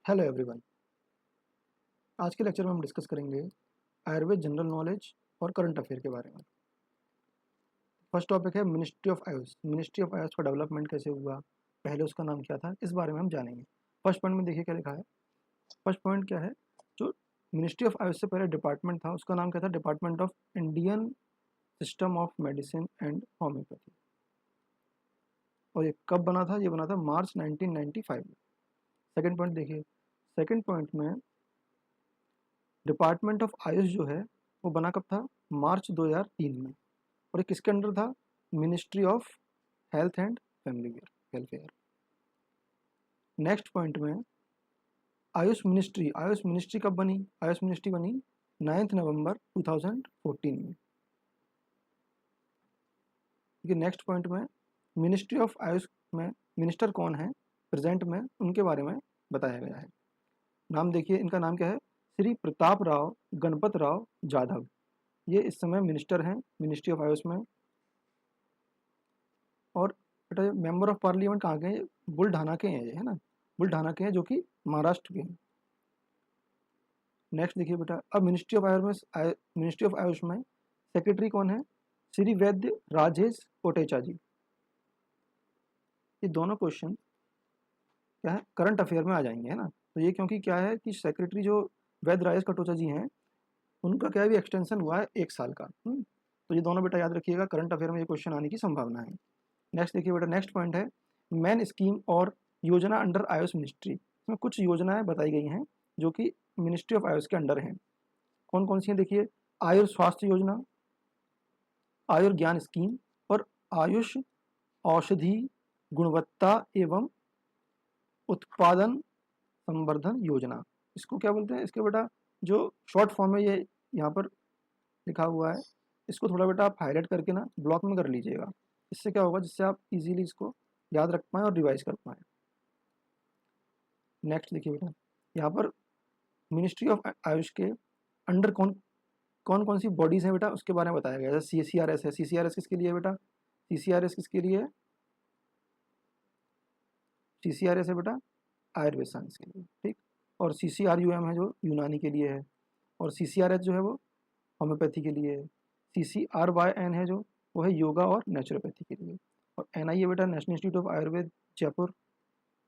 Hello everyone. आज के lecture में हम डिस्कस करेंगे आयुर्वेद जनरल नॉलेज और करंट अफेयर के बारे में। फर्स्ट टॉपिक है ministry of Ayush. Ministry of Ayush का डेवलपमेंट कैसे हुआ, पहले उसका नाम क्या था, इस बारे में हम जानेंगे। फर्स्ट पॉइंट में देखिए क्या लिखा है। फर्स्ट पॉइंट क्या है, जो मिनिस्ट्री ऑफ आयुष से पहले डिपार्टमेंट था उसका नाम क्या था, department of Indian system of medicine and homeopathy. और ये कब बना था, ये बना था मार्च 1995 में। सेकेंड पॉइंट देखिए, सेकेंड पॉइंट में डिपार्टमेंट ऑफ आयुष जो है वो बना कब था, मार्च 2003 में। और ये किसके अंडर था, ministry of health and family welfare. Next point में आयुष मिनिस्ट्री कब बनी, आयुष मिनिस्ट्री बनी 9 नवंबर 2014 में। नेक्स्ट पॉइंट में मिनिस्ट्री ऑफ आयुष में मिनिस्टर कौन है प्रेजेंट में, उनके बारे में बताया गया है। नाम देखिए, इनका नाम क्या है, श्री प्रताप राव गणपत राव जाधव। ये इस समय मिनिस्टर हैं मिनिस्ट्री ऑफ आयुष में। और बेटा मेंबर ऑफ पार्लियामेंट कहाँ के हैं, बुलढाना के हैं ये, है ना, बुलढाना के हैं, जो कि महाराष्ट्र के हैं। नेक्स्ट देखिए बेटा, अब मिनिस्ट्री ऑफ आयुष में सेक्रेटरी कौन है, श्री वैद्य राजेश कोटेचा जी। ये दोनों क्वेश्चन क्या है, करंट अफेयर में आ जाएंगे, है ना। तो ये क्योंकि क्या है कि सेक्रेटरी जो वैद्य राजेश कोटेचा जी हैं, उनका क्या भी एक्सटेंशन हुआ है 1 साल का। तो ये दोनों बेटा याद रखिएगा, करंट अफेयर में ये क्वेश्चन आने की संभावना है। नेक्स्ट देखिए बेटा, नेक्स्ट पॉइंट है मेन स्कीम और योजना अंडर आयुष मिनिस्ट्री। इसमें कुछ योजनाएं बताई गई हैं जो कि मिनिस्ट्री ऑफ आयुष के अंडर हैं। कौन कौन सी हैं देखिए, आयुष स्वास्थ्य योजना, आयुर्ज्ञान स्कीम और आयुष औषधि गुणवत्ता एवं उत्पादन संवर्धन योजना। इसको क्या बोलते हैं, इसके बेटा जो शॉर्ट फॉर्म है ये यहाँ पर लिखा हुआ है, इसको थोड़ा बेटा आप हाईलाइट करके ना ब्लॉक में कर लीजिएगा। इससे क्या होगा, जिससे आप इजीली इसको याद रख पाएँ और रिवाइज कर पाएँ। नेक्स्ट देखिए बेटा, यहाँ पर मिनिस्ट्री ऑफ आयुष के अंडर कौन कौन कौन सी बॉडीज़ हैं बेटा, उसके बारे में बताया गया है। CCRS है, CCRS किसके लिए है बेटा, CCRS किसके लिए है, CCRS है बेटा आयुर्वेद साइंस के लिए, ठीक। और CCRUM है जो यूनानी के लिए है, और CCRH जो है वो होम्योपैथी के लिए है। CCRYN है जो वो है योगा और नेचुरोपैथी के लिए। और NI है बेटा national Institute of Ayurveda Jaipur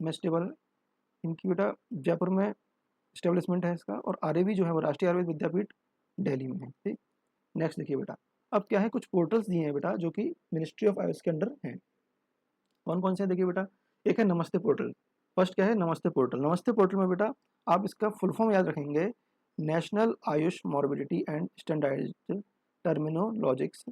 में स्टेबल, इनकी बेटा जयपुर में स्टेब्लिशमेंट है इसका। और RAV जो है वो राष्ट्रीय आयुर्वेद विद्यापीठ दिल्ली में है, ठीक। नेक्स्ट देखिए बेटा, अब क्या है, कुछ पोर्टल्स दिए हैं बेटा जो कि मिनिस्ट्री ऑफ आयुष के अंडर हैं। कौन कौन से हैं देखिए बेटा, एक है नमस्ते पोर्टल। फर्स्ट क्या है, नमस्ते पोर्टल। नमस्ते पोर्टल में बेटा आप इसका फुल फॉर्म याद रखेंगे, national Ayush morbidity and standardised terminologies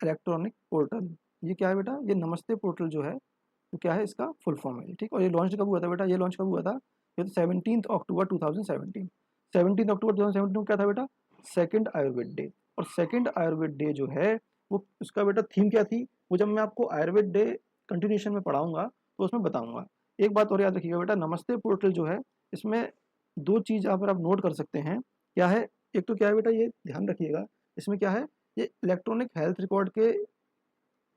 electronic portal. ये क्या है बेटा, ये नमस्ते पोर्टल जो है तो क्या है, इसका फुल फॉर्म है, ठीक। और ये लॉन्च कब हुआ था बेटा, ये लॉन्च कब हुआ था, ये तो 17 अक्टूबर 2017। 17 अक्टूबर 2017 को क्या था बेटा, सेकंड आयुर्वेद डे। और सेकंड आयुर्वेद डे जो है वो उसका बेटा थीम क्या थी, वो जब मैं आपको आयुर्वेद डे कंटिन्यूशन में पढ़ाऊंगा तो उसमें बताऊंगा। एक बात और याद रखिएगा बेटा, नमस्ते पोर्टल जो है इसमें 2 चीज़ यहाँ पर आप नोट कर सकते हैं। क्या है, एक तो क्या है बेटा, ये ध्यान रखिएगा, इसमें क्या है, ये इलेक्ट्रॉनिक हेल्थ रिकॉर्ड के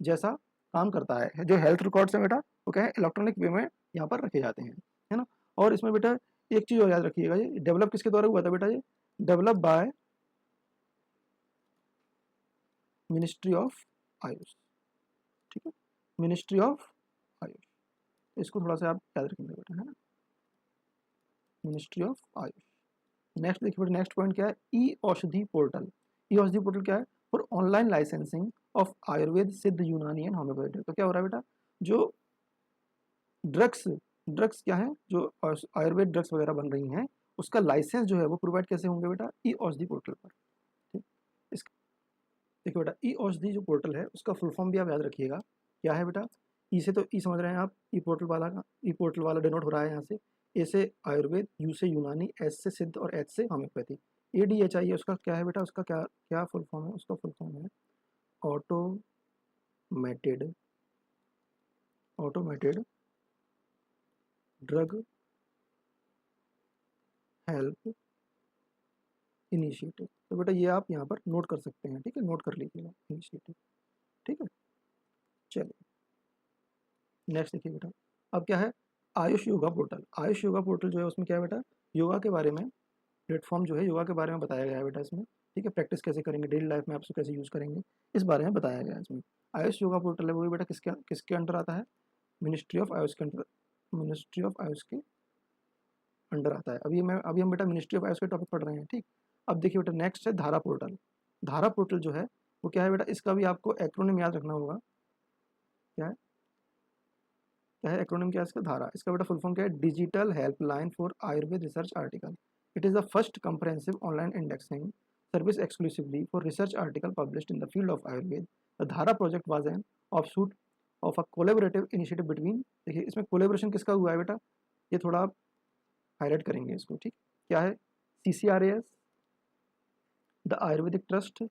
जैसा काम करता है। जो हेल्थ रिकॉर्ड्स है बेटा वो क्या है, इलेक्ट्रॉनिक वे में यहाँ पर रखे जाते हैं, है ना। और इसमें बेटा एक चीज़ और याद रखिएगा, ये डेवलप किसके द्वारा हुआ था बेटा, ये develop by ministry of Ayush, ठीक है, मिनिस्ट्री ऑफ आयुष। इसको थोड़ा सा आप याद रखेंगे बेटा, है ना, मिनिस्ट्री ऑफ आयुष। नेक्स्ट देखिए बेटा, नेक्स्ट पॉइंट क्या है, ई औषधि पोर्टल। ई औषधि पोर्टल क्या है, for online licensing of Ayurveda सिद्ध यूनानी एंड होम्योपैथी। तो क्या हो रहा है बेटा, जो ड्रग्स ड्रग्स क्या है, जो आयुर्वेद ड्रग्स वगैरह बन रही हैं उसका लाइसेंस जो है वो प्रोवाइड कैसे होंगे बेटा, ई औषधि पोर्टल पर, ठीक। इस देखिए बेटा, ई औषधि जो पोर्टल है उसका फुल फॉर्म भी आप याद रखिएगा। क्या है बेटा, ई से तो ई समझ रहे हैं आप, ई पोर्टल वाला का, ई पोर्टल वाला डिनोट हो रहा है यहाँ से। ए से आयुर्वेद, यू से यूनानी, एस से सिद्ध और एच से होम्योपैथी। ADHI है उसका क्या है बेटा, उसका क्या क्या फुल फॉर्म है, उसका फुल फॉर्म है automated automated drug help initiative. तो बेटा ये आप यहाँ पर नोट कर सकते हैं, ठीक है, नोट कर लीजिएगा इनिशिएटिव, ठीक है। चलिए नेक्स्ट देखिए बेटा, अब क्या है, आयुष योगा पोर्टल, आयुष योगा पोर्टल जो है उसमें क्या है बेटा, योगा के बारे में प्लेटफॉर्म जो है योगा के बारे में बताया गया है बेटा इसमें, ठीक है। प्रैक्टिस कैसे करेंगे, डेली लाइफ में आप उसको कैसे यूज़ करेंगे, इस बारे में बताया गया है इसमें। आयुष योगा पोर्टल है वो भी बेटा किसके किसके अंडर आता है, मिनिस्ट्री ऑफ आयुष के अंडर, मिनिस्ट्री ऑफ आयुष के अंडर आता है। अभी हम बेटा मिनिस्ट्री ऑफ आयुष के टॉपिक पढ़ रहे हैं, ठीक। अब देखिए बेटा नेक्स्ट है धारा पोर्टल। धारा पोर्टल जो है वो क्या है बेटा, इसका भी आपको एक्रोनिम याद रखना होगा। क्या है, क्या है एक्रोनिम, क्या है इसका, धारा। इसका बेटा फुल फॉर्म क्या है, digital helpline for Ayurveda research article. It is the first comprehensive online indexing service exclusively for research article published in the field of Ayurveda. The Dhara project was an offshoot of a collaborative initiative between, देखिए इसमें collaboration किसका हुआ है बेटा, ये थोड़ा आप highlight करेंगे इसको, ठीक। क्या है, CCRAS, द आयुर्वेदिक ट्रस्ट,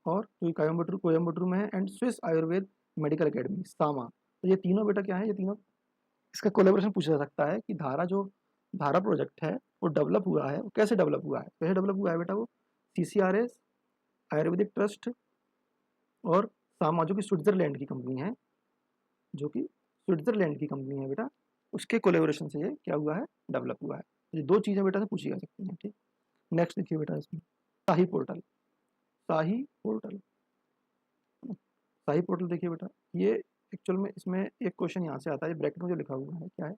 और जो कोयम्बटूर में है, and Swiss Ayurveda medical academy सामा। तो ये तीनों बेटा क्या है, ये तीनों इसका कोलेबोरेशन पूछा जा सकता है कि धारा प्रोजेक्ट है वो डेवलप हुआ है, वो कैसे डेवलप हुआ है, कैसे डेवलप हुआ है बेटा, वो CCRAS, आयुर्वेदिक ट्रस्ट और सामा जो कि स्विट्जरलैंड की कंपनी है, जो कि स्विट्जरलैंड की कंपनी है बेटा, उसके कोलेबोरेशन से ये क्या हुआ है, डेवलप हुआ है। ये दो चीज़ें बेटा से पूछी जा सकती हैं, ठीक। नेक्स्ट देखिए बेटा इसमें शाही पोर्टल, शाही पोर्टल, शाही पोर्टल देखिए बेटा, ये एक्चुअल में इसमें एक क्वेश्चन यहाँ से आता है, ब्रैकेट में जो लिखा हुआ है क्या है,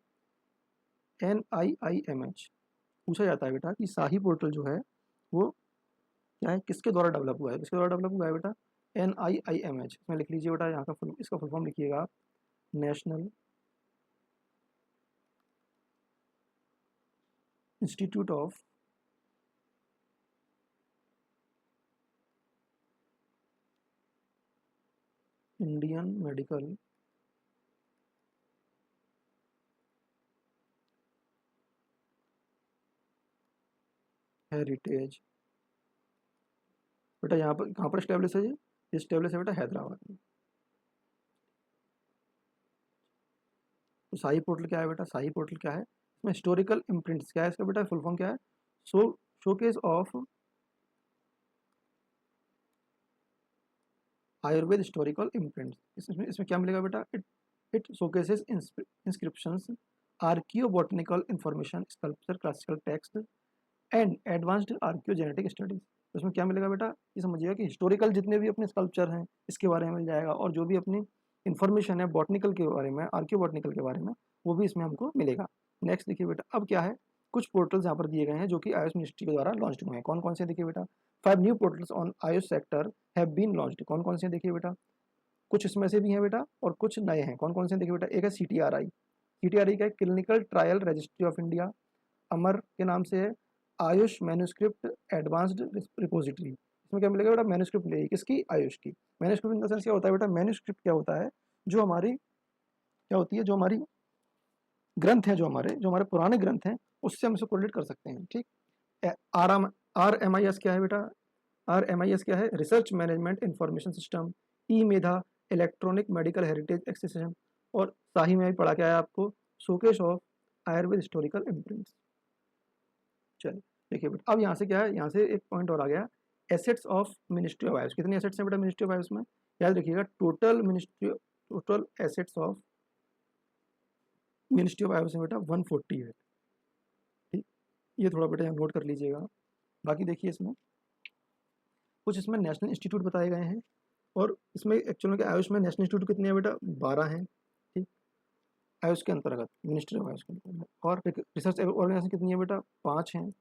NIIMH पूछा जाता है बेटा कि शाही पोर्टल जो है वो क्या है, किसके द्वारा डेवलप हुआ है, किसके द्वारा डेवलप हुआ है बेटा, NIIMH। इसमें लिख लीजिए बेटा, यहाँ का इसका फुल फॉर्म लिखिएगा आप, national Institute of Indian medical heritage. बेटा यहाँ पर कहाँ पर स्टैब्लिश है, ये स्टैब्लिश है बेटा हैदराबाद में। तो शाही पोर्टल क्या है बेटा, शाही पोर्टल क्या है, इसमें हिस्टोरिकल इम्प्रिंट्स क्या है, इसका बेटा फुल फॉर्म क्या है, showcase of Ayurveda historical imprints. इसमें क्या मिलेगा बेटा, it showcases inscriptions, archaeobotanical information, sculpture, classical text and advanced archaeogenetic studies. तो इसमें क्या मिलेगा बेटा, ये समझिएगा कि हिस्टोरिकल जितने भी अपने स्कल्पचर हैं इसके बारे में मिल जाएगा, और जो भी अपनी इन्फॉर्मेशन है बॉटनिकल के बारे में, आर्कियोबॉटनिकल के बारे में, वो भी इसमें हमको मिलेगा। नेक्स्ट देखिए बेटा, अब क्या है, कुछ पोर्टल्स यहाँ पर दिए गए हैं जो कि आयुष मिनिस्ट्री के द्वारा लॉन्च हुए हैं। कौन कौन से देखिए बेटा, 5 new portals on AYUSH sector have been launched. कौन कौन से देखिए बेटा, कुछ इसमें से भी हैं बेटा और कुछ नए हैं। कौन कौन से देखिए बेटा, एक है CTRI, CTRI का clinical trial registry of India, Amar के नाम से है, आयुष मैन्युस्क्रिप्ट एडवांस्ड रिपोजिटरी। इसमें क्या मिलेगा बेटा, मैन्युस्क्रिप्ट मिलेगी किसकी, आयुष की। मैन्युस्क्रिप्ट इन द सेंस क्या होता है बेटा, मैन्युस्क्रिप्ट क्या होता है, जो हमारी क्या होती है, जो हमारी ग्रंथ है, जो हमारे पुराने ग्रंथ हैं उससे हम इसको कोरिलेट कर सकते हैं, ठीक। RMIS क्या है बेटा, RMIS क्या है, रिसर्च मैनेजमेंट इंफॉर्मेशन सिस्टम, ई मेधा इलेक्ट्रॉनिक मेडिकल हेरिटेज एक्सेसिशन, और शाही में भी पढ़ा क्या है आपको, showcase of Ayurveda historical imprints. चलिए देखिए बेटा, अब यहाँ से क्या है, यहाँ से एक पॉइंट और आ गया, assets of ministry of Ayush. कितने एसेट्स हैं बेटा मिनिस्ट्री ऑफ आयुष में, याद रखिएगा, total assets of ministry of Ayush में बेटा 140 है, ठीक। ये थोड़ा बेटा यहाँ नोट कर लीजिएगा। बाकी देखिए इसमें कुछ इसमें नेशनल इंस्टीट्यूट बताए गए हैं, और इसमें एक्चुअल में आयुष में नेशनल इंस्टीट्यूट कितने हैं बेटा, 12 हैं, ठीक, आयुष के अंतर्गत, मिनिस्ट्री ऑफ आयुष के अंतर्गत। और रिसर्च ऑर्गेनाइजेशन कितनी है बेटा, 5 हैं।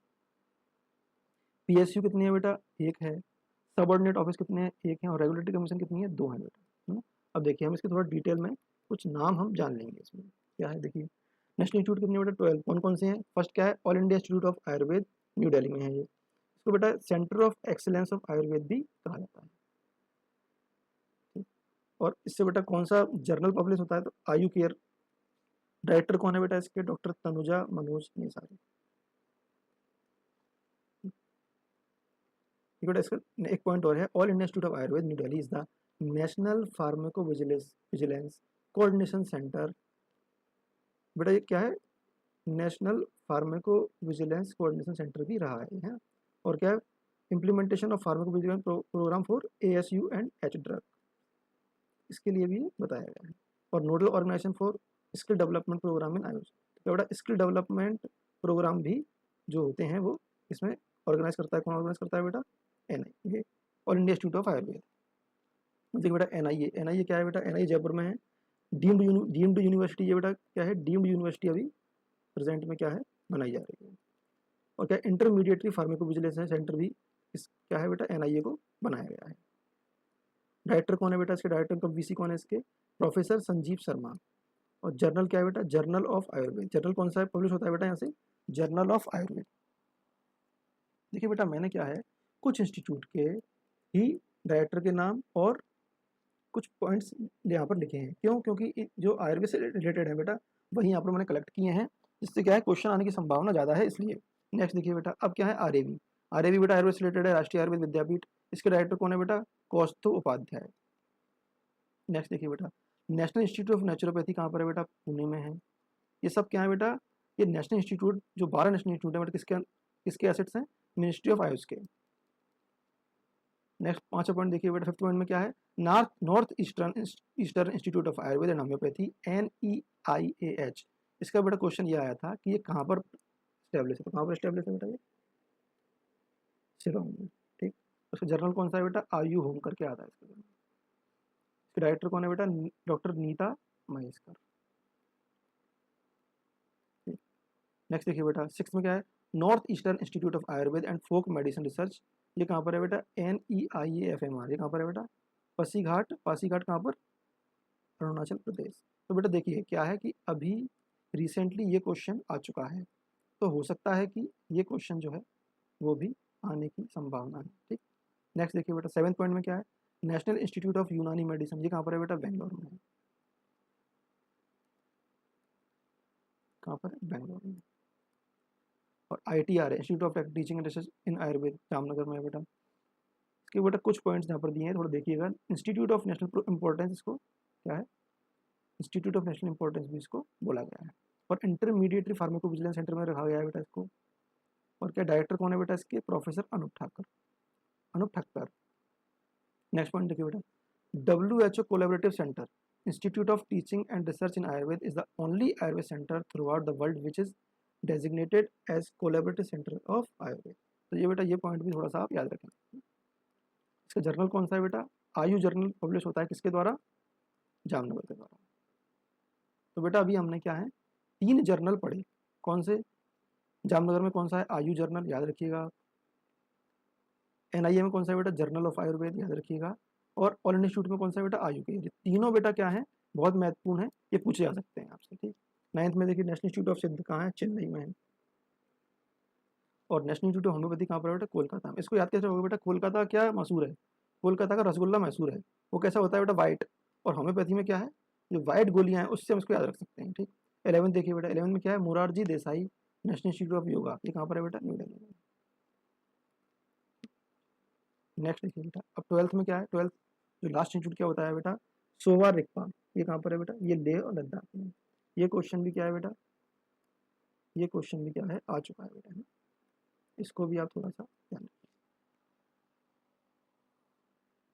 PSU कितनी है बेटा, 1 है। सबऑर्डिनेट ऑफिस कितने हैं, 1 है। और रेगुलेटरी कमीशन कितनी है, 2 है बेटा, है ना। अब देखिए हम इसके थोड़ा डिटेल में कुछ नाम हम जान लेंगे। इसमें क्या है देखिए, नेशनल इंस्टीट्यूट कितने बेटा, 12। कौन कौन से हैं, फर्स्ट क्या है, all India institute of Ayurveda, new Delhi में है ये। इसको बेटा centre of excellence of Ayurveda भी कहा जाता है, ठीक। और इससे बेटा कौन सा जर्नल पब्लिश होता है, तो आयु केयर। डायरेक्टर कौन है बेटा इसके, डॉक्टर तनुजा मनोज नेसारी। बेटा इसका एक पॉइंट और है, all India institute of Ayurveda new Delhi is the national pharmacovigilance coordination centre. बेटा ये क्या है, national pharmacovigilance coordination centre भी रहा है। और क्या है, implementation of pharmacovigilance programme for ASU and H drug, इसके लिए भी बताया गया है। और nodal organisation for skill development programme in Ayush. तो बेटा स्किल डेवलपमेंट प्रोग्राम भी जो होते हैं वो इसमें ऑर्गेनाइज करता है, कौन ऑर्गेनाइज करता है बेटा? NIA, ये all India institute of Ayurveda. देखिए बेटा NIA क्या है बेटा? NIA जयपुर में है। डीम्ड यूनिवर्सिटी, ये बेटा क्या है? डीम्ड यूनिवर्सिटी अभी प्रेजेंट में क्या है? बनाई जा रही है। और क्या इंटरमीडिएटरी फार्माकोविजिलेंस सेंटर भी इस क्या है बेटा? NIA को बनाया गया है। डायरेक्टर कौन है बेटा इसके? डायरेक्टर का VC कौन है इसके? प्रोफेसर संजीव शर्मा। और जर्नल क्या है बेटा? Journal of Ayurveda. जर्नल कौन सा है पब्लिश होता है बेटा यहाँ से? Journal of Ayurveda. देखिए बेटा मैंने क्या है, कुछ इंस्टीट्यूट के ही डायरेक्टर के नाम और कुछ पॉइंट्स यहाँ पर लिखे हैं। क्यों? क्योंकि जो आयुर्वेद से रिलेटेड है बेटा वही यहाँ पर मैंने कलेक्ट किए हैं, जिससे क्या है क्वेश्चन आने की संभावना ज़्यादा है, इसलिए। नेक्स्ट देखिए बेटा, अब क्या है? RAV बेटा आयुर्वेद से रिलेटेड है, राष्ट्रीय आयुर्वेद विद्यापीठ। इसके डायरेक्टर कौन है बेटा? कौस्तुभ उपाध्याय। नेक्स्ट देखिए बेटा, नेशनल इंस्टीट्यूट ऑफ नेचुरोपैथी कहाँ पर है बेटा? पुणे में है। ये सब क्या है बेटा? ये नेशनल इंस्टीट्यूट, जो 12 नेशनल इंस्टीट्यूट है बेटा, किसके एसेट्स हैं? मिनिस्ट्री ऑफ आयुष के। नेक्स्ट 5वां पॉइंट देखिए बेटा, 5th पॉइंट में क्या है? North Eastern Institute of Ayurveda and homeopathy, NEIAH। इसका बेटा क्वेश्चन ये आया था कि ये कहाँ पर स्टैब्लिश है? तो कहाँ पर स्टैब्लिश है बेटा? ये शिलोंग में। ठीक, उसका जर्नल कौन सा है बेटा? आयु होम करके आता है इसका जर्नल। इसके डायरेक्टर कौन है बेटा? डॉक्टर नीता महेश्कर। नेक्स्ट देखिए बेटा, 6th में क्या है? North Eastern Institute of Ayurveda and Folk Medicine Research. ये कहाँ पर है बेटा? NEIAFMR। ये कहाँ पर है बेटा? पासीघाट कहाँ पर? अरुणाचल प्रदेश। तो बेटा देखिए क्या है कि अभी रिसेंटली ये क्वेश्चन आ चुका है, तो हो सकता है कि ये क्वेश्चन जो है वो भी आने की संभावना है। ठीक, नेक्स्ट देखिए बेटा, 7th पॉइंट में क्या है? नेशनल इंस्टीट्यूट ऑफ यूनानी मेडिसिन। ये कहाँ पर है बेटा? बेंगलोर में है। कहाँ पर है? बेंगलोर में। और ITR institute of Teaching and Research in Ayurveda, Jamnagar में है बेटा। इसके बेटा कुछ पॉइंट्स यहाँ पर दिए हैं, थोड़ा देखिएगा। इंस्टीट्यूट ऑफ नेशनल इंपॉर्टेंस, इसको क्या है? इंस्टीट्यूट ऑफ नेशनल इंपॉर्टेंस भी इसको बोला गया है। और इंटरमीडिएटरी फार्माकोविजिलेंस सेंटर में रखा गया है बेटा इसको। और क्या डायरेक्टर कौन है बेटा इसके? Professor Anup Thakkar. Next point देखिए बेटा, WHO Collaborative Centre Institute of Teaching and Research in Ayurveda is the only Ayurveda centre throughout the world which is designated as collaborative centre of Ayurveda. तो ये बेटा ये पॉइंट भी थोड़ा सा आप याद रखें। इसका जर्नल कौन सा है बेटा? आयु जर्नल पब्लिश होता है किसके द्वारा? जामनगर के द्वारा। तो बेटा अभी हमने क्या है? 3 जर्नल पढ़े। कौन से? जामनगर में कौन सा है? आयु जर्नल, याद रखिएगा। NIA में कौन सा है बेटा? जर्नल ऑफ आयुर्वेद, याद रखिएगा। और ऑल इंडिया इंस्टीट्यूट में कौन सा है बेटा? आयु के। ये तीनों बेटा क्या है? बहुत महत्वपूर्ण है, ये पूछे जा सकते हैं आपसे। ठीक, 9th में देखिए, नेशनल इंस्टीट्यूट ऑफ सिद्ध कहाँ है? चेन्नई में है। और नेशनल इंस्टीट्यूट ऑफ होम्योपैथी कहाँ पर है बेटा? कोलकाता में। इसको याद कैसे होगा बेटा? कोलकाता क्या मशहूर है? कोलकाता का रसगुल्ला मशहूर है। वो कैसा होता है बेटा? वाइट। और होम्योपैथी में क्या है? जो वाइट गोलियां हैं उससे हम इसको याद रख सकते हैं। ठीक, 11th देखिए बेटा, 11th में क्या है? Morarji Desai national Institute of yoga. ये कहाँ पर है बेटा? न्यू दिल्ली में। नेक्स्ट देखिए बेटा, अब 12th में क्या है? 12th जो लास्ट इंस्टीट्यूट क्या होता है बेटा? सोवा रिकपा। ये कहाँ पर है बेटा? ये लेह और लद्दाख में। ये क्वेश्चन भी क्या है बेटा? ये क्वेश्चन भी क्या है? आ चुका है बेटा, है ना? इसको भी आप थोड़ा सा ध्यान रखिए।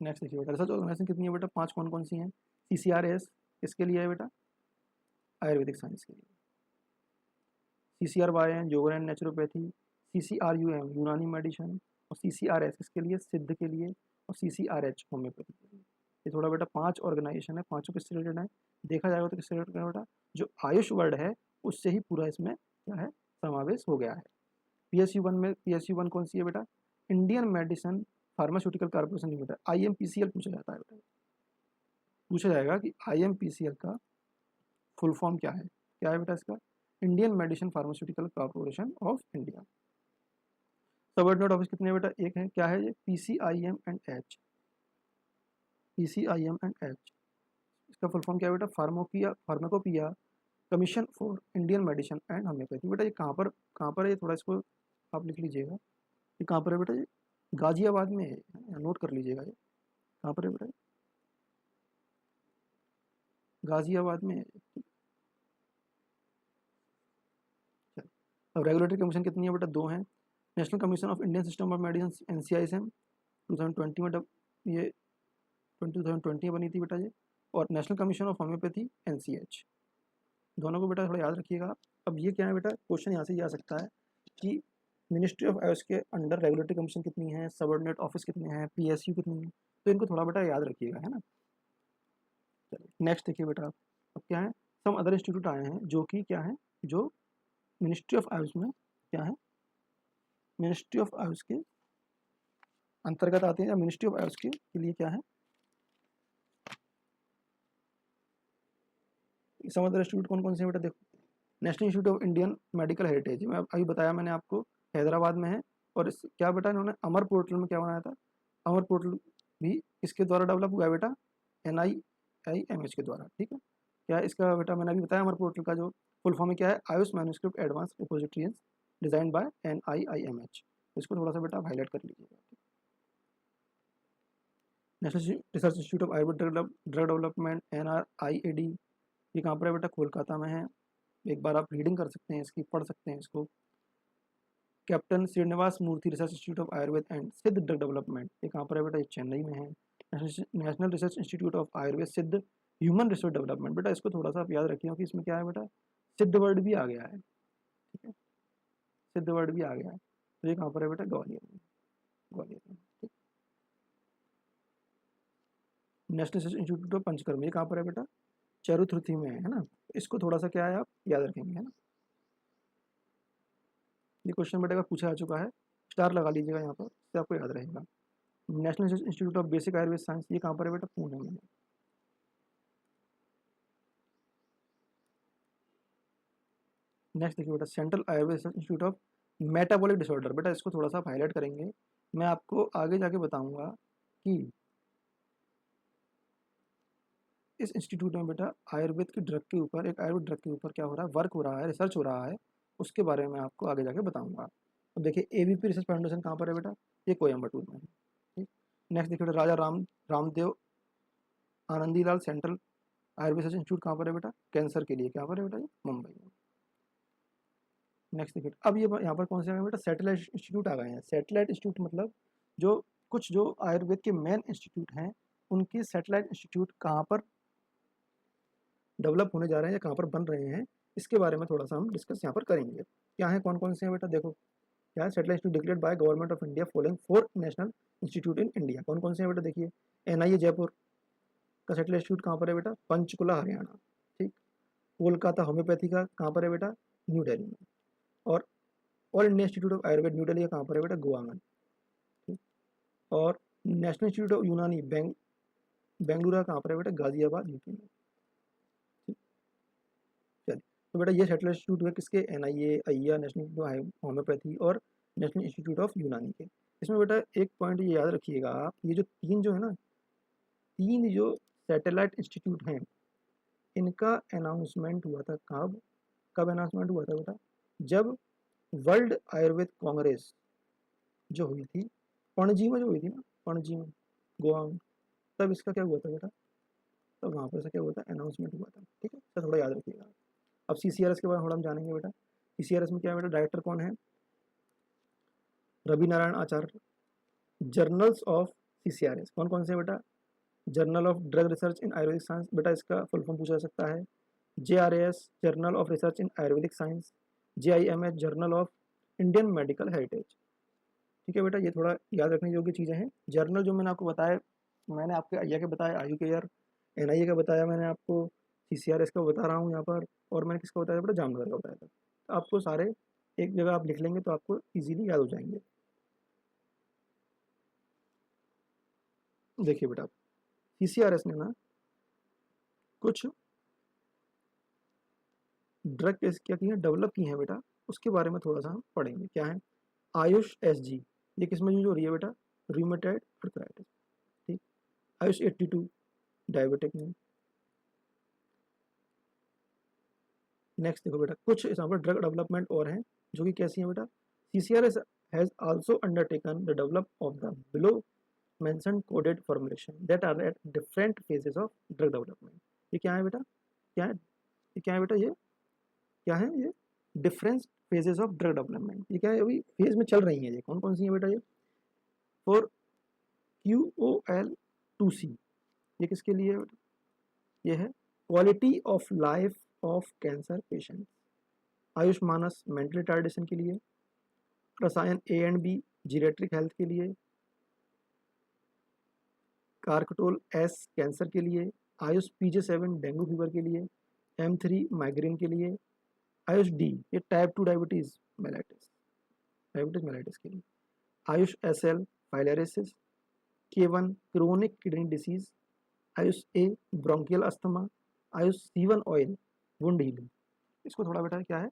नेक्स्ट देखिए बेटा, रिसर्च ऑर्गेनाइजेशन कितनी है बेटा? 5 कौन कौन सी हैं? CCRAS किसके लिए है बेटा? आयुर्वेदिक साइंस के लिए। CCRYN yoga and naturopathy, CCRUM यूनानी मेडिसिन, और CCRS किसके लिए? सिद्ध के लिए। और CCRH होम्योपैथी के लिए। ये थोड़ा बेटा 5 ऑर्गेनाइजेशन है, पांचों किससे रिलेटेड है? देखा जाएगा तो किससे रिलेटेड है बेटा? जो आयुष वर्ड है उससे ही पूरा इसमें क्या है? समावेश हो गया है। PSU1 कौन सी है बेटा? Indian medicine pharmaceutical corporation limited, IMPCL पूछा जाता है बेटा। पूछा जाएगा कि IMPCL का फुल फॉर्म क्या है? क्या है बेटा इसका? Indian medicine pharmaceutical corporation of India. Subordinate office कितने बेटा? एक है। क्या है ये? PCIM&H। इसका फुल फॉर्म क्या है बेटा? Pharmacopoeia commission for Indian medicine and homeopathy. बेटा ये कहाँ पर है? ये थोड़ा इसको आप लिख लीजिएगा। ये कहाँ पर है बेटा? ये गाजियाबाद में है, नोट कर लीजिएगा। ये कहाँ पर है बेटा? गाजियाबाद में है। अब रेगुलेटरी कमीशन कितनी है बेटा? 2 हैं। National commission of Indian system of medicine NCISM 2020 में ये 2020 में बनी थी बेटा ये। और national commission of homeopathy NCH। दोनों को बेटा थोड़ा याद रखिएगा। अब ये क्या है बेटा, क्वेश्चन यहाँ से ये आ सकता है कि मिनिस्ट्री ऑफ आयुष के अंडर रेगुलेटरी कमीशन कितनी है, सबऑर्डिनेट ऑफिस कितने हैं, पीएसयू कितनी है, तो इनको थोड़ा बेटा याद रखिएगा, है ना। चलिए नेक्स्ट देखिए बेटा, अब क्या है, सम अदर इंस्टीट्यूट आए हैं जो कि क्या है, जो मिनिस्ट्री ऑफ आयुष में क्या है, मिनिस्ट्री ऑफ आयुष के अंतर्गत आते हैं, या मिनिस्ट्री ऑफ आयुष के लिए क्या है, सम अदर इंस्टीट्यूट कौन कौन से हैं बेटा, देखो national Institute of Indian medical heritage, मैं अभी बताया मैंने आपको, हैदराबाद में है। और इस क्या बेटा इन्होंने अमर पोर्टल में क्या बनाया था, अमर पोर्टल भी किसके द्वारा डेवलप हुआ है बेटा, NIIMH के द्वारा, ठीक है। क्या है इसका बेटा, मैंने अभी बताया अमर पोर्टल का जो फुल फॉर्म है क्या है, Ayush manuscript advance repositories design by NIIMH। इसको थोड़ा सा बेटा हाईलाइट कर लीजिएगा। National Research Institute of Ayurveda drug development NRIAD, ये कहाँ पर है बेटा, कोलकाता में है। एक बार आप रीडिंग कर सकते हैं इसकी, पढ़ सकते हैं इसको। Captain Srinivasa Murthy Research Institute of Ayurveda and Siddha Drug development, ये कहाँ पर है बेटा, ये चेन्नई में है। National Research Institute of Ayurveda Siddha Human resource development, बेटा इसको थोड़ा सा आप याद रखिए कि इसमें क्या है बेटा, सिद्ध वर्ड भी आ गया है, ठीक है, सिद्ध वर्ड भी आ गया है। तो ये कहाँ पर है बेटा, ग्वालियर में, ग्वालियर में, ठीक। National Research Institute of panchakarma, ये कहाँ पर है बेटा, चरुथुर्थी में है ना। इसको थोड़ा सा क्या है आप याद रखेंगे, है ना। ये क्वेश्चन बेटा का पूछा जा चुका है, स्टार लगा लीजिएगा यहाँ पर, इससे आपको याद रहेगा। National Institute of basic Ayurveda science, ये कहाँ पर है बेटा, पुणे में है। नेक्स्ट देखिए बेटा, central Ayurveda institute of metabolic disorder, बेटा इसको थोड़ा सा हाईलाइट करेंगे, मैं आपको आगे जाके बताऊंगा कि इस इंस्टीट्यूट में बेटा आयुर्वेद की ड्रग के ऊपर, एक आयुर्वेद ड्रग के ऊपर क्या हो रहा है, वर्क हो रहा है, रिसर्च हो रहा है, उसके बारे में आपको आगे जाके बताऊंगा। अब देखिए AVP रिसर्च फाउंडेशन कहाँ पर है बेटा, ये कोयम्बटूर में है, ठीक। नेक्स्ट देखिए बेटा, Raja Ramdev Anandilal central Ayurveda research institute कहाँ पर है बेटा, कैंसर के लिए कहाँ पर है बेटा, ये मुंबई में। नेक्स्ट देखिए, अब ये यहाँ पर कौन से आ गए बेटा, सैटेलाइट इंस्टीट्यूट आ गए हैं। सैटेलाइट इंस्टीट्यूट मतलब जो कुछ जो आयुर्वेद के मेन इंस्टीट्यूट हैं, उनके सैटेलाइट इंस्टीट्यूट कहाँ पर डेवलप होने जा रहे हैं या कहाँ पर बन रहे हैं, इसके बारे में थोड़ा सा हम डिस्कस यहाँ पर करेंगे। क्या है, कौन कौन से हैं बेटा, देखो क्या है, satellite institute declared by government of India following 4 national institute in India, कौन कौन से हैं बेटा, देखिए NIA जयपुर का सैटेलाइट इंस्टीट्यूट कहाँ पर है बेटा, पंचकुला हरियाणा, ठीक। कोलकाता होम्योपैथी का कहाँ पर है बेटा, न्यू दिल्ली में। और all India institute of Ayurveda new Delhi कहाँ पर है बेटा, गोवा में, ठीक। और नेशनल इंस्टीट्यूट ऑफ यूनानी बेंगलुरु कहाँ पर है बेटा, गाजियाबाद यूपी में, ठीक। चलिए, तो बेटा ये सैटेलाइट इंस्टीट्यूट है किसके, NIA, अय्या, नेशनल इंस्टीट्यूट ऑफ होम्योपैथी और नेशनल इंस्टीट्यूट ऑफ यूनानी के। इसमें बेटा एक पॉइंट ये याद रखिएगा आप, ये जो तीन जो है ना, तीन जो सैटेलाइट इंस्टीट्यूट हैं, इनका अनाउंसमेंट हुआ था कब, कब अनाउंसमेंट हुआ था बेटा, जब वर्ल्ड आयुर्वेद कांग्रेस जो हुई थी पणजी में, जो हुई थी ना पणजी में, गोवा में, तब इसका क्या हुआ था बेटा, तब वहाँ पर से क्या हुआ था, अनाउंसमेंट हुआ था, ठीक है, तो थोड़ा याद रखिएगा। अब CCRS के बारे में थोड़ा हम जानेंगे बेटा। CCRS में क्या है बेटा, डायरेक्टर कौन है, रवि नारायण आचार्य। जर्नल्स ऑफ CCRS कौन कौन से बेटा, journal of drug research in Ayurvedic science, बेटा इसका फुल फॉर्म पूछा जा सकता है। JRAS journal of research in Ayurvedic science. JIMH journal of Indian medical heritage, ठीक है बेटा, ये थोड़ा याद रखने योग्य चीज़ें हैं। जर्नल जो मैंने आपको बताया, मैंने आपके अय्या के बताया, आयु केयर, NIA का बताया मैंने आपको, CCRS का बता रहा हूँ यहाँ पर, और मैंने किसका बताया बेटा, जामनगर का बताया था। तो आपको सारे एक जगह आप लिख लेंगे तो आपको इजीली याद हो जाएंगे। देखिए बेटा, CCRS ने ना कुछ ड्रग क्या की है, डेवलप की हैं बेटा, उसके बारे में थोड़ा सा हम पढ़ेंगे। क्या है, आयुष SG, ये किस में यूज हो रही है बेटा, रूमेटॉइड आर्थराइटिस, ठीक। आयुष 82 डायबिटिक में। नेक्स्ट देखो बेटा, कुछ यहाँ पर ड्रग डेवलपमेंट और हैं जो कि कैसी हैं बेटा, CCRS has also undertaken the develop of the below mentioned coded formulation that are at different phases of drug development. ये क्या है बेटा, क्या है, ये क्या है बेटा, ये क्या है, ये different phases of drug development, ये क्या है, अभी फेज में चल रही है। ये कौन कौन सी है बेटा, ये फॉर QOL2C, ये किसके लिए है बेटा, ये है quality of life of cancer patients, Ayush Manas mental retardation के लिए, रसायन ए एंड बी जीरेट्रिक हेल्थ के लिए, कार्कटोल एस कैंसर के लिए, आयुष पीजे 7 डेंगू फीवर के लिए, M3 माइग्रेन के लिए, आयुष डी ये टाइप 2 डायबिटीज मेलाइटिस के लिए, Ayush SL filariasis, K1 chronic kidney disease, Ayush A bronchial asthma, Ayush C1 oil wound healing. इसको थोड़ा बेटा क्या है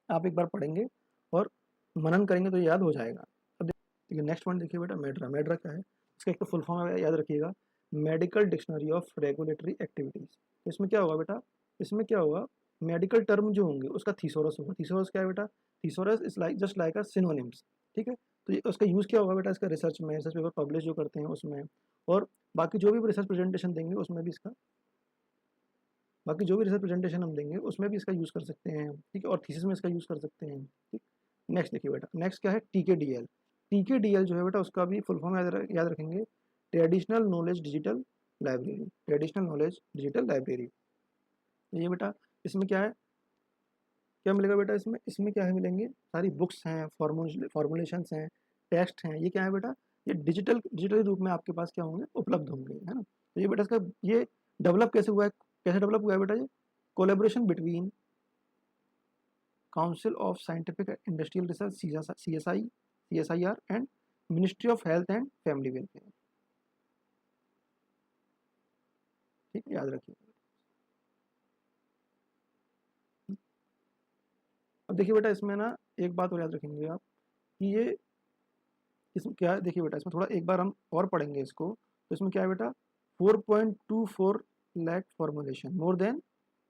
आप एक बार पढ़ेंगे और मनन करेंगे तो याद हो जाएगा। अब देखिए नेक्स्ट पॉइंट देखिए बेटा, मेड्रा। मेड्रा क्या है, इसका एक तो फुल फॉर्म याद रखिएगा, medical dictionary of regulatory activities. तो इसमें क्या होगा बेटा, इसमें क्या होगा, मेडिकल टर्म जो होंगे उसका थीसोरस होगा। थीसोरस क्या है बेटा, thesaurus is like just like a synonyms, ठीक है। तो ये उसका यूज़ क्या होगा बेटा, इसका रिसर्च में, रिसर्च पेपर पब्लिश जो करते हैं उसमें, और बाकी जो भी रिसर्च प्रेजेंटेशन देंगे उसमें भी इसका, बाकी जो भी रिसर्च प्रेजेंटेशन हम देंगे उसमें भी इसका यूज़ कर सकते हैं, ठीक है, और थीसिस में इसका यूज़ कर सकते हैं, ठीक। नेक्स्ट देखिए बेटा, नेक्स्ट क्या है, TKDL। TKDL जो है बेटा उसका भी फुल फॉर्म याद रखेंगे, traditional knowledge digital library, traditional knowledge digital library. ये बेटा इसमें क्या है, क्या मिलेगा बेटा, इसमें इसमें क्या है, मिलेंगे सारी बुक्स हैं, फॉर्मुलेशंस हैं, टेक्स्ट हैं, ये क्या है बेटा, ये डिजिटल रूप में आपके पास क्या होंगे, उपलब्ध होंगे, है ना। तो ये बेटा इसका ये डेवलप कैसे हुआ है, कैसे डेवलप हुआ है बेटा, ये collaboration between council of scientific industrial research CSIR and ministry of health and family welfare, ठीक है, याद रखिए। अब देखिए बेटा इसमें ना एक बात और याद रखेंगे आप कि ये इसमें क्या है, देखिए बेटा इसमें थोड़ा एक बार हम और पढ़ेंगे इसको, तो इसमें क्या है बेटा, 4.24 lakh formulation, more than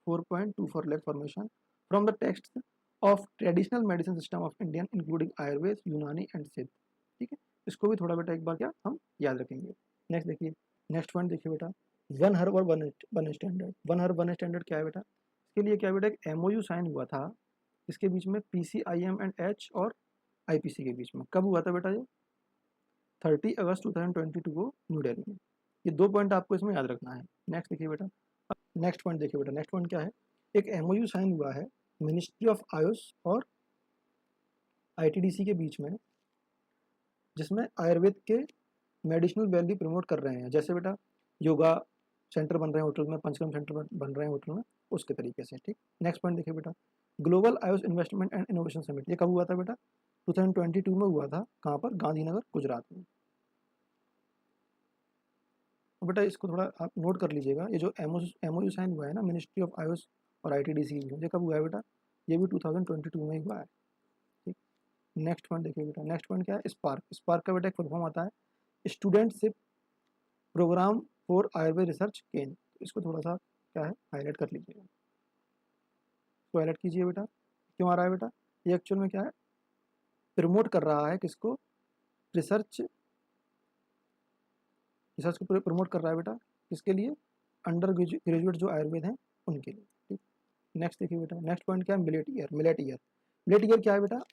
4.24 lakh formulation from the texts of traditional medicine system of Indian including Ayurveda, यूनानी एंड सिद्ध, ठीक है। इसको भी थोड़ा बेटा एक बार क्या हम याद रखेंगे। नेक्स्ट देखिए, नेक्स्ट पॉइंट देखिए बेटा, वन हर्ब और one standard. One herb one standard क्या है बेटा, इसके लिए क्या है बेटा, एक MOU साइन हुआ था इसके बीच में PCIM एंड H और IPC के बीच में। कब हुआ था बेटा, ये 30 अगस्त 2022 को न्यू दिल्ली में। ये दो पॉइंट आपको इसमें याद रखना है। नेक्स्ट देखिए बेटा, नेक्स्ट पॉइंट देखिए बेटा, नेक्स्ट पॉइंट क्या है, एक MOU साइन हुआ है मिनिस्ट्री ऑफ आयुष और ITDC के बीच में, जिसमें आयुर्वेद के मेडिसिनल वैल्यू प्रमोट कर रहे हैं, जैसे बेटा योगा सेंटर बन रहे हैं होटल में, पंचकर्म सेंटर बन रहे हैं होटल में, उसके तरीके से, ठीक। नेक्स्ट पॉइंट देखिए बेटा, global Ayush investment and innovation summit. ये कब हुआ था बेटा, 2022 में हुआ था, कहाँ पर, गांधीनगर गुजरात में। तो बेटा इसको थोड़ा आप नोट कर लीजिएगा, ये जो MOU साइन हुआ है ना मिनिस्ट्री ऑफ आयुष और ITDC, ये कब हुआ है बेटा, ये भी 2022 में ही हुआ है, ठीक। नेक्स्ट पॉइंट देखिए बेटा, नेक्स्ट पॉइंट क्या है, स्पार्क। स्पार्क का बेटा एक फुल फॉर्म आता है studentship programme for Ayurveda research ken. इसको थोड़ा सा क्या है हाईलाइट कर लीजिएगा, इसको हाईलाइट कीजिए बेटा, क्यों आ रहा है बेटा, ये एक्चुअल में क्या है, प्रमोट कर रहा है किसको, रिसर्च, रिसर्च को प्रमोट कर रहा है बेटा, किसके लिए, अंडर ग्रेजुएट जो आयुर्वेद हैं उनके लिए, ठीक। नेक्स्ट देखिए बेटा, नेक्स्ट पॉइंट क्या है, millet year. Millet year, millet year क्या है बेटा,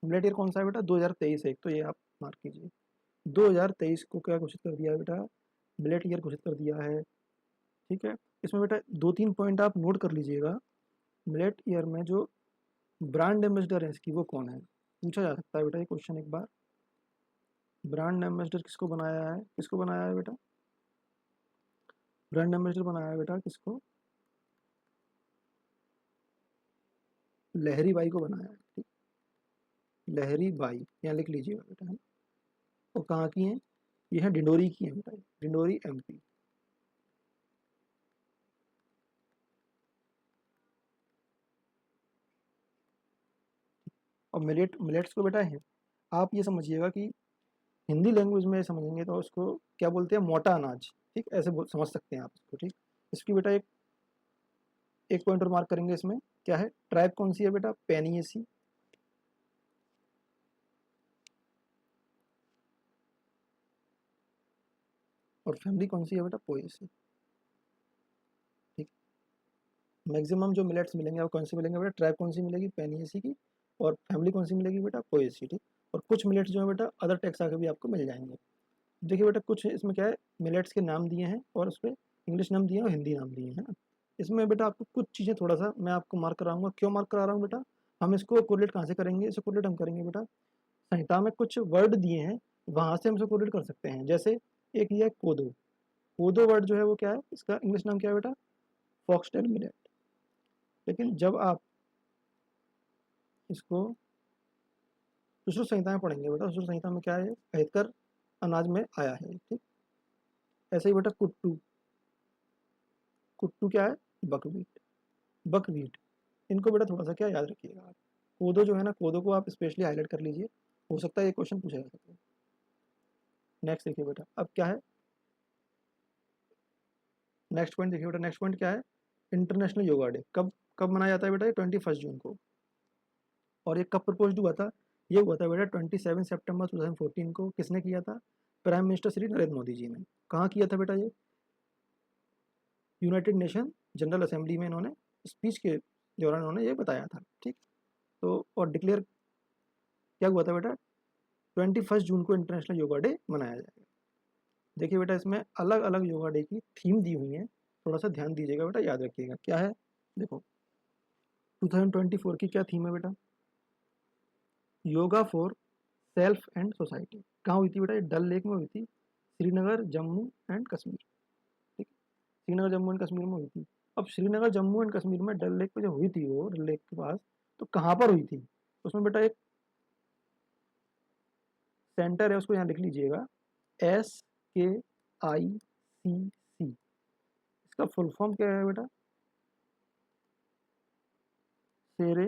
मिलेट ईयर कौन सा है बेटा, 2023 है, एक तो ये आप मार्क कीजिए, 2023 को क्या घोषित कर दिया है बेटा, मिलेट ईयर घोषित कर दिया है, ठीक है। इसमें बेटा 2-3 पॉइंट आप नोट कर लीजिएगा, मिलेट ईयर में जो ब्रांड एम्बेसडर है इसकी वो कौन है, पूछा जा सकता है बेटा ये क्वेश्चन एक बार, ब्रांड एम्बेसडर किसको बनाया है, किसको बनाया है बेटा, ब्रांड एम्बेसडर बनाया है बेटा किसको, लहरी बाई को बनाया है, ठीक। लहरी बाई यहाँ लिख लीजिएगा बेटा, है। वो कहाँ की हैं, ये है डिंडोरी की है बेटा, डिंडोरी MP। और मिलेट्स को बेटा है, आप ये समझिएगा कि हिंदी लैंग्वेज में समझेंगे तो उसको क्या बोलते हैं, मोटा अनाज, ठीक, ऐसे समझ सकते हैं आप इसको, ठीक। इसकी बेटा एक एक पॉइंट और मार्क करेंगे, इसमें क्या है, ट्राइब कौन सी है बेटा, पेनियेसी, और फैमिली कौन सी है बेटा, पोएसी, ठीक। मैक्सिमम जो मिलेट्स मिलेंगे आपको कौन से मिलेंगे बेटा, ट्राइब कौन सी मिलेगी, पेनियेसी की, और फैमिली कौन सी मिलेगी बेटा, पोएसी, ठीक। और कुछ मिलेट्स जो है बेटा अदर टेक्स आके भी आपको मिल जाएंगे। देखिए बेटा कुछ इसमें क्या है, मिलेट्स के नाम दिए हैं और उस पर इंग्लिश नाम दिए और हिंदी नाम दिए है ना। इसमें बेटा आपको कुछ चीज़ें थोड़ा सा मैं आपको मार्क कराऊंगा। क्यों मार्क करा रहा हूँ बेटा, हम इसको कोरिलेट कहाँ से करेंगे, इसको कोरिलेट हम करेंगे बेटा, संहिता में कुछ वर्ड दिए हैं वहाँ से हम इसको कोरिलेट कर सकते हैं। जैसे एक ये है कोदो, कोदो वर्ड जो है वो क्या है, इसका इंग्लिश नाम क्या है बेटा, फॉक्सटेल मिलेट। लेकिन जब आप इसको सुश्रुत संहिता में पढ़ेंगे बेटा, सुश्रुत संहिता में क्या है, अहितकर अनाज में आया है, ठीक। ऐसे ही बेटा कुट्टू, कुट्टू क्या है, बकवीट, बकवीट। इनको बेटा थोड़ा सा क्या याद रखिएगा आप। कोदो जो है ना, कोदो को आप स्पेशली हाईलाइट कर लीजिए, हो सकता है ये क्वेश्चन पूछा जा सके। नेक्स्ट देखिए बेटा, अब क्या है, नेक्स्ट पॉइंट देखिए बेटा, नेक्स्ट पॉइंट क्या है, इंटरनेशनल योगा डे कब कब मनाया जाता है बेटा, ये 21 जून को। और ये कब प्रपोज हुआ था, ये हुआ था बेटा 27 सितंबर 2014 को। किसने किया था, प्राइम मिनिस्टर श्री नरेंद्र मोदी जी ने। कहाँ किया था बेटा ये, यूनाइटेड नेशन जनरल असेंबली में इन्होंने स्पीच के दौरान इन्होंने ये बताया था, ठीक। तो और डिक्लेयर क्या हुआ था बेटा, 21 जून को इंटरनेशनल योगा डे मनाया जाएगा। देखिए बेटा, इसमें अलग अलग योगा डे की थीम दी हुई है, थोड़ा सा ध्यान दीजिएगा बेटा, याद रखिएगा क्या है। देखो 2024 की क्या थीम है बेटा, yoga for self and society. कहाँ हुई थी बेटा, ये डल लेक में हुई थी, श्रीनगर जम्मू एंड कश्मीर, ठीक। श्रीनगर जम्मू एंड कश्मीर में हुई थी। अब श्रीनगर जम्मू एंड कश्मीर में डल लेक पे जो हुई थी, वो डल लेक के पास, तो कहाँ पर हुई थी, उसमें बेटा एक सेंटर है, उसको यहाँ लिख लीजिएगा, SKICC। इसका फुल फॉर्म क्या है बेटा, शेरे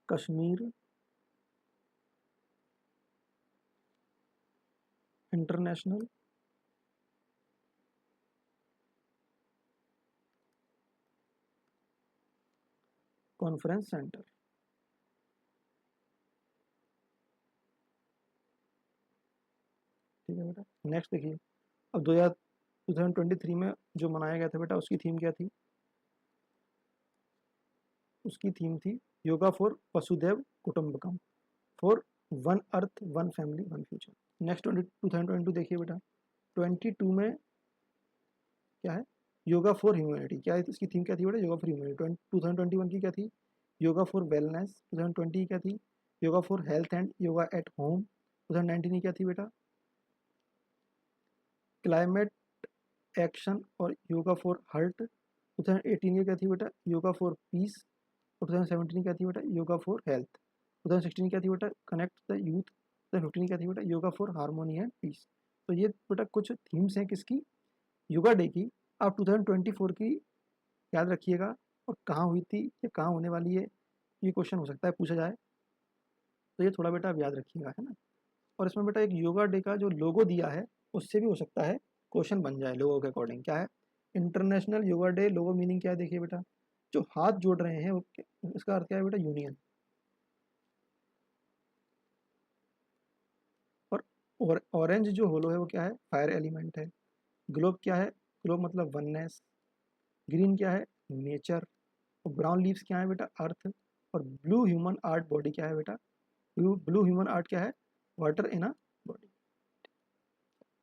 कश्मीर इंटरनेशनल कॉन्फ्रेंस सेंटर, ठीक है बेटा। नेक्स्ट देखिए, अब 2023 में जो मनाया गया था बेटा, उसकी थीम क्या थी, उसकी थीम थी yoga for Vasudhaiva Kutumbakam, for one earth one family one future. Next 2022 देखिए बेटा, 22 में क्या है, योगा फॉर ह्यूमैनिटी। क्या है इसकी थीम, क्या थी बेटा, योगा फॉर ह्यूमैनिटी। 2021 की क्या थी, योगा फॉर वेलनेस। 2020 की क्या थी, yoga for health and yoga at home. 2019 की क्या थी बेटा, क्लाइमेट एक्शन और योगा फॉर हर्ट। 2018 की क्या थी बेटा, योगा फॉर पीस। 2017 की क्या थी बेटा, योगा फॉर हेल्थ। 2016 की क्या थी बेटा, कनेक्ट द यूथ। 2015 की क्या थी बेटा, yoga for harmony and peace. तो ये बेटा कुछ थीम्स हैं किसकी, योगा डे की। आप 2024 की याद रखिएगा, और कहाँ हुई थी या कहाँ होने वाली है, ये क्वेश्चन हो सकता है पूछा जाए, तो ये थोड़ा बेटा आप याद रखिएगा, है ना। और इसमें बेटा एक योगा डे का जो लोगो दिया है, उससे भी हो सकता है क्वेश्चन बन जाए लोगों के अकॉर्डिंग। क्या है, इंटरनेशनल योगा डे लोगो मीनिंग क्या है, देखिए बेटा, जो हाथ जोड़ रहे हैं इसका अर्थ क्या है बेटा, यूनियन। और ऑरेंज जो होलो है वो क्या है, फायर एलिमेंट है। ग्लोब क्या है, ग्लोब मतलब वननेस। ग्रीन क्या है, नेचर। और ब्राउन लीव्स क्या है बेटा, अर्थ। और ब्लू ह्यूमन आर्ट बॉडी क्या है बेटा, ब्लू ह्यूमन आर्ट क्या है, water in a body.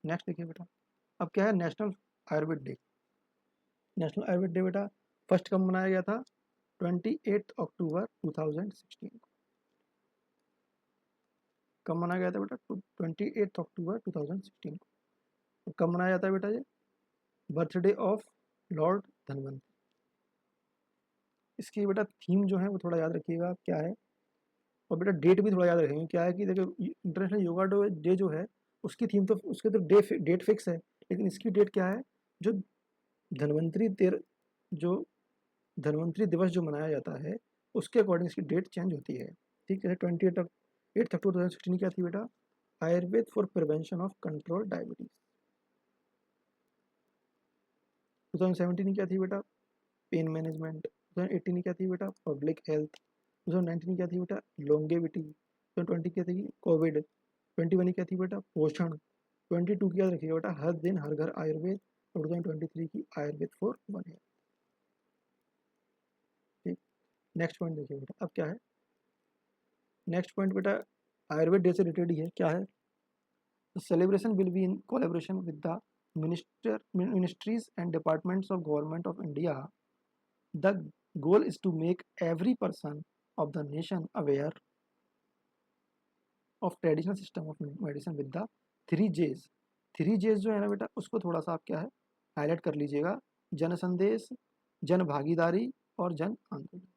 Next देखिए बेटा, अब क्या है, national Ayurveda day. National Ayurveda day बेटा फर्स्ट कब मनाया गया था, 28 अक्टूबर 2016 को। कब मनाया गया था बेटा, 28 अक्टूबर 2016 को। तो कब मनाया जाता है बेटा ये, बर्थडे ऑफ लॉर्ड धनवंतरी। इसकी बेटा थीम जो है वो थोड़ा याद रखिएगा क्या है, और बेटा डेट भी थोड़ा याद रखेंगे। क्या है कि देखो, इंटरनेशनल योगा डे जो है, उसकी थीम तो उसके तो डेट फिक्स है, लेकिन इसकी डेट क्या है, जो धनवंतरी तेर जो धन्वंतरी दिवस जो मनाया जाता है, उसके अकॉर्डिंग इसकी डेट चेंज होती है, ठीक है। 28 अक्टूबर 2016 क्या थी बेटा, Ayurveda for prevention of control diabetes. 2017 क्या थी बेटा, पेन मैनेजमेंट। 2018 क्या थी बेटा, पब्लिक हेल्थ। 2019 क्या थी बेटा, लॉन्गेविटी। 2020 क्या थी, कोविड। 21 क्या थी बेटा, पोषण। 22 की याद रखिएगा बेटा, हर दिन हर घर आयुर्वेद। और 2023 की आयुर्वेद फॉर वन हेल्थ, ठीक। नेक्स्ट पॉइंट देखिए बेटा, अब क्या है, नेक्स्ट पॉइंट बेटा आयुर्वेद डे से रिलेटेड ही है। क्या है, celebration will be in collaboration with the ministries and departments of government of India. The goal is to make every person of the nation aware of traditional system of medicine with the 3 J's. 3 J's जो है ना बेटा, उसको थोड़ा सा आप क्या है हाईलाइट कर लीजिएगा: जन संदेश, जन भागीदारी और जन आंदोलन।